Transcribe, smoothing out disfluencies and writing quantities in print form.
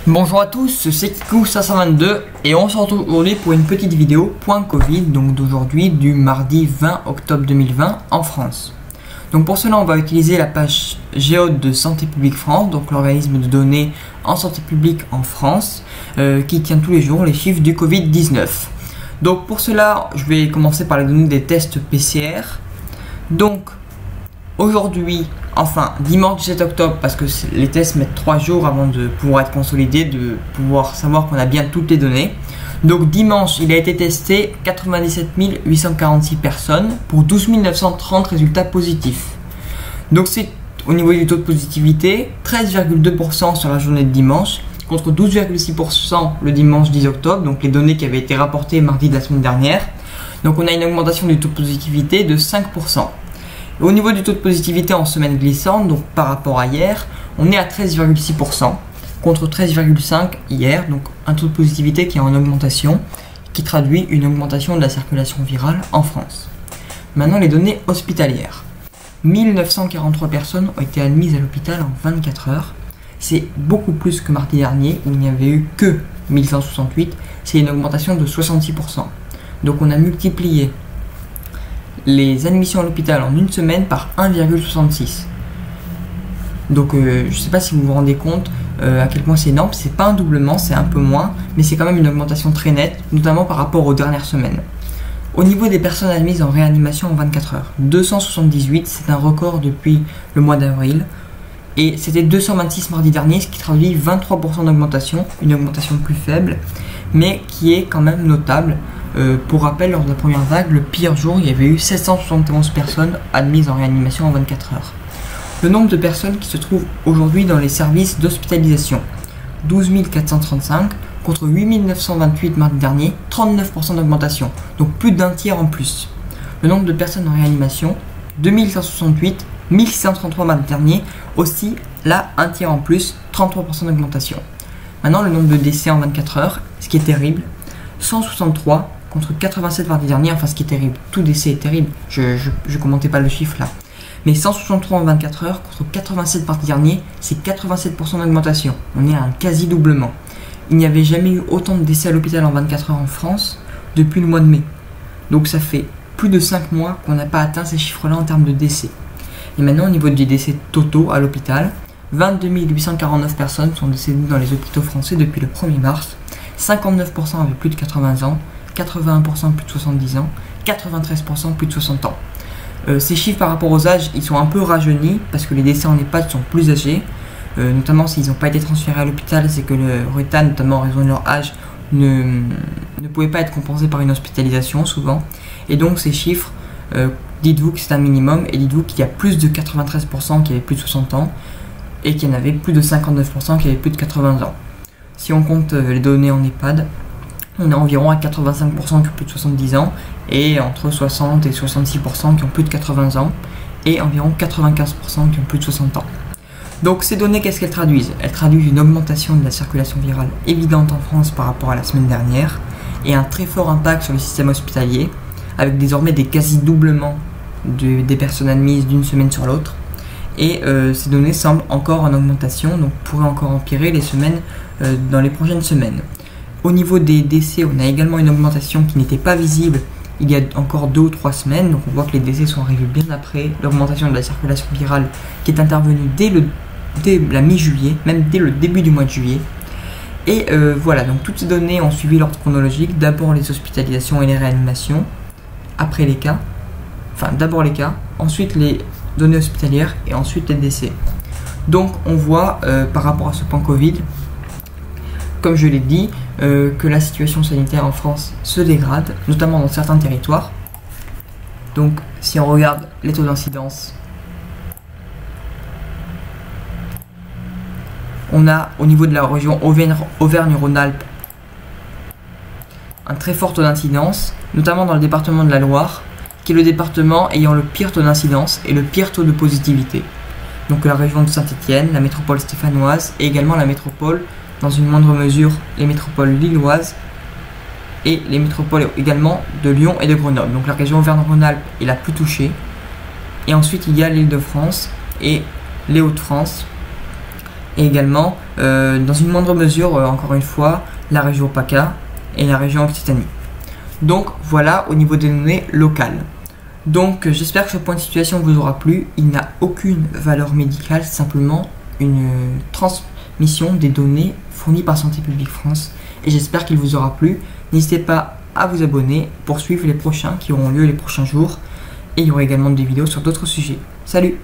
Bonjour à tous, c'est Kikou522 et on se retrouve aujourd'hui pour une petite vidéo point Covid, donc d'aujourd'hui du mardi 20 octobre 2020 en France. Donc pour cela on va utiliser la page Géode de Santé publique France, donc l'organisme de données en santé publique en France, qui tient tous les jours les chiffres du Covid-19. Donc pour cela je vais commencer par les données des tests PCR. Donc aujourd'hui, enfin dimanche 17 octobre, parce que les tests mettent 3 jours avant de pouvoir être consolidés, de pouvoir savoir qu'on a bien toutes les données. Donc dimanche, il a été testé 97 846 personnes pour 12 930 résultats positifs. Donc c'est au niveau du taux de positivité, 13,2% sur la journée de dimanche, contre 12,6% le dimanche 10 octobre, donc les données qui avaient été rapportées mardi de la semaine dernière. Donc on a une augmentation du taux de positivité de 5%. Au niveau du taux de positivité en semaine glissante, donc par rapport à hier, on est à 13,6% contre 13,5% hier, donc un taux de positivité qui est en augmentation, qui traduit une augmentation de la circulation virale en France. Maintenant les données hospitalières. 1943 personnes ont été admises à l'hôpital en 24 heures. C'est beaucoup plus que mardi dernier où il n'y avait eu que 1168, c'est une augmentation de 66%. Donc on a multiplié les admissions à l'hôpital en une semaine par 1,66. Donc je ne sais pas si vous vous rendez compte à quel point c'est énorme. C'est pas un doublement, c'est un peu moins, mais c'est quand même une augmentation très nette, notamment par rapport aux dernières semaines. Au niveau des personnes admises en réanimation en 24 heures, 278, c'est un record depuis le mois d'avril, et c'était 226 mardi dernier, ce qui traduit 23% d'augmentation, une augmentation plus faible, mais qui est quand même notable. Pour rappel, lors de la première vague, le pire jour, il y avait eu 771 personnes admises en réanimation en 24 heures. Le nombre de personnes qui se trouvent aujourd'hui dans les services d'hospitalisation, 12 435 contre 8 928 mardi dernier, 39% d'augmentation, donc plus d'un tiers en plus. Le nombre de personnes en réanimation, 2168, 1633 mardi dernier, aussi là un tiers en plus, 33% d'augmentation. Maintenant le nombre de décès en 24 heures, ce qui est terrible, 163 contre 87 mardi dernier, enfin ce qui est terrible, tout décès est terrible, je commentais pas le chiffre là. Mais 163 en 24 heures contre 87 mardi dernier, c'est 87% d'augmentation, on est à un quasi-doublement. Il n'y avait jamais eu autant de décès à l'hôpital en 24 heures en France depuis le mois de mai. Donc ça fait plus de 5 mois qu'on n'a pas atteint ces chiffres-là en termes de décès. Et maintenant au niveau des décès totaux à l'hôpital, 22 849 personnes sont décédées dans les hôpitaux français depuis le 1er mars, 59% avaient plus de 80 ans, 81% plus de 70 ans, 93% plus de 60 ans. Ces chiffres par rapport aux âges, ils sont un peu rajeunis parce que les décès en EHPAD sont plus âgés, notamment s'ils n'ont pas été transférés à l'hôpital, c'est que le retard, notamment en raison de leur âge, ne pouvait pas être compensé par une hospitalisation souvent. Et donc ces chiffres, dites-vous que c'est un minimum et dites-vous qu'il y a plus de 93% qui avaient plus de 60 ans et qu'il y en avait plus de 59% qui avaient plus de 80 ans. Si on compte les données en EHPAD, on est environ à 85% qui ont plus de 70 ans et entre 60 et 66% qui ont plus de 80 ans et environ 95% qui ont plus de 60 ans. Donc ces données, qu'est-ce qu'elles traduisent? Elles traduisent une augmentation de la circulation virale évidente en France par rapport à la semaine dernière et un très fort impact sur le système hospitalier avec désormais des quasi-doublements des personnes admises d'une semaine sur l'autre. Et ces données semblent encore en augmentation, donc pourraient encore empirer les semaines dans les prochaines semaines. Au niveau des décès, on a également une augmentation qui n'était pas visible il y a encore 2 ou 3 semaines, donc on voit que les décès sont arrivés bien après l'augmentation de la circulation virale qui est intervenue dès la mi-juillet, même dès le début du mois de juillet. Et voilà, donc toutes ces données ont suivi l'ordre chronologique, d'abord les hospitalisations et les réanimations, après les cas, enfin d'abord les cas, ensuite les données hospitalières et ensuite les décès. Donc on voit par rapport à ce point Covid, comme je l'ai dit, que la situation sanitaire en France se dégrade, notamment dans certains territoires. Donc si on regarde les taux d'incidence, on a au niveau de la région Auvergne-Rhône-Alpes un très fort taux d'incidence, notamment dans le département de la Loire, qui est le département ayant le pire taux d'incidence et le pire taux de positivité. Donc la région de Saint-Étienne, la métropole stéphanoise et également la métropole, dans une moindre mesure, les métropoles lilloises et les métropoles également de Lyon et de Grenoble. Donc la région Auvergne-Rhône-Alpes est la plus touchée. Et ensuite il y a l'Île-de-France et les Hauts-de-France et également, dans une moindre mesure, encore une fois, la région PACA et la région Occitanie. Donc voilà au niveau des données locales. Donc j'espère que ce point de situation vous aura plu. Il n'a aucune valeur médicale, simplement une transmission des données fournies par Santé publique France. Et j'espère qu'il vous aura plu. N'hésitez pas à vous abonner pour suivre les prochains qui auront lieu les prochains jours. Et il y aura également des vidéos sur d'autres sujets. Salut!